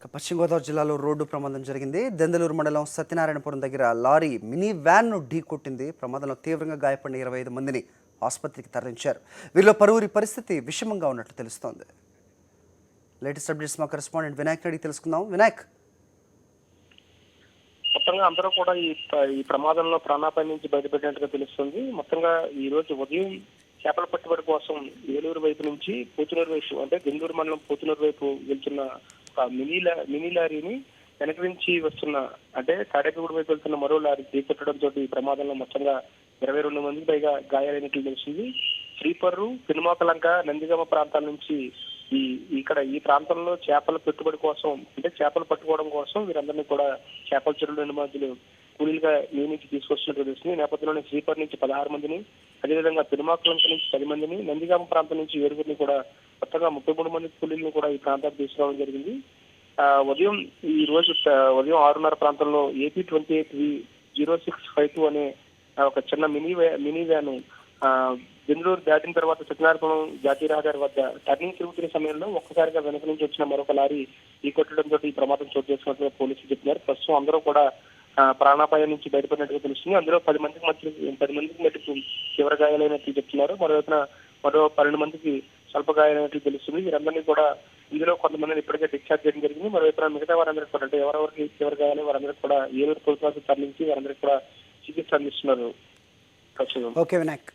పశ్చిమ గోదావరి జిల్లాలో రోడ్డు ప్రమాదం జరిగింది. దెందలూరు మండలం సత్యనారాయణపురం దగ్గర లారీ మినీ వ్యాన్ను ఢీ కొట్టింది. ప్రమాదంలో తీవ్రంగా గాయపడిన 25 మందిని ఆసుపత్రికి తరలించారు. వీరిలో పలువురి పరిస్థితి విషమంగా ఉన్నట్లు తెలుస్తోంది. లేటెస్ట్ అప్డేట్స్ మా కరెస్పాండెంట్ వినాయక్ అడిగి తెలుసుకుందాం. వినాయక్, మొత్తంగా అందరూ కూడా ఈ ప్రమాదంలో ప్రాణాపాయ నుంచి బయటపెట్టినట్టుగా తెలుస్తుంది. మొత్తంగా ఈ రోజు ఉదయం చేపల పట్టుబడి కోసం ఏలూరు వైపు నుంచి పోతునూరు వైపు, అంటే దెందూరు మండలం పోతునూరు వైపు వెళ్తున్న ఒక మినీ లారీని వెనక నుంచి వస్తున్న, అంటే తాడేపల్లి వైపు వెళ్తున్న మరో లారీ ఢీకొట్టడంతో ఈ ప్రమాదంలో మొత్తంగా 22 మందికి పైగా గాయాలైనట్లు తెలిసింది. శ్రీపర్రు, పినుమోకలంక, నందిగామ ప్రాంతాల నుంచి ఈ ప్రాంతంలో చేపల పెట్టుబడి కోసం, అంటే చేపలు పట్టుకోవడం కోసం వీరందరినీ కూడా చేపల చెరువుల నిర్మాణాలు కూలీలుగా నియమించి తీసుకొచ్చినట్టు తెలుస్తుంది. ఈ నేపథ్యంలోనే శ్రీపర్ నుంచి 16 మందిని, అదేవిధంగా పినుమోకలంక నుంచి 10 మందిని, నందిగామ ప్రాంతం నుంచి 7 కూడా, మొత్తంగా 33 మంది కూలీలను కూడా ఈ ప్రాంతానికి తీసుకురావడం జరిగింది. ఈ రోజు ఉదయం 6:30 ప్రాంతంలో AP 28V0652 అనే ఒక చిన్న మినీ వ్యాను బెంగళూరు దాటిన తర్వాత సత్యనారాయణపురం జాతీయ రహదారి వద్ద టర్నింగ్ తిరుగుతున్న సమయంలో ఒక్కసారిగా వెనక నుంచి వచ్చిన మరొక లారీ ఈ కొట్టడంతో ఈ ప్రమాదం చోటు చేసుకున్నట్లుగా పోలీసులు చెప్తున్నారు. ప్రస్తుతం అందరూ కూడా ప్రాణాపాయం నుంచి బయటపడినట్టుగా తెలుస్తుంది. అందులో 10 మందికి మటుకు తీవ్ర గాయాలైనట్లు చెప్తున్నారు. మరో 12 మందికి స్వల్ప గాయాలైనట్లు తెలుస్తుంది. వీరందరినీ కూడా, ఇందులో కొంతమందిని ఇప్పటికే డిశ్చార్జ్ చేయడం జరిగింది. మరోవైపు మిగతా వారందరికీ కూడా, అంటే ఎవరెవరికి తీవ్ర గాయాలు వారందరికీ కూడా ఏలూరు ప్రభుత్వానికి తరలించి వారందరికీ కూడా చికిత్స అందిస్తున్నారు. ఓకే వినాయక్.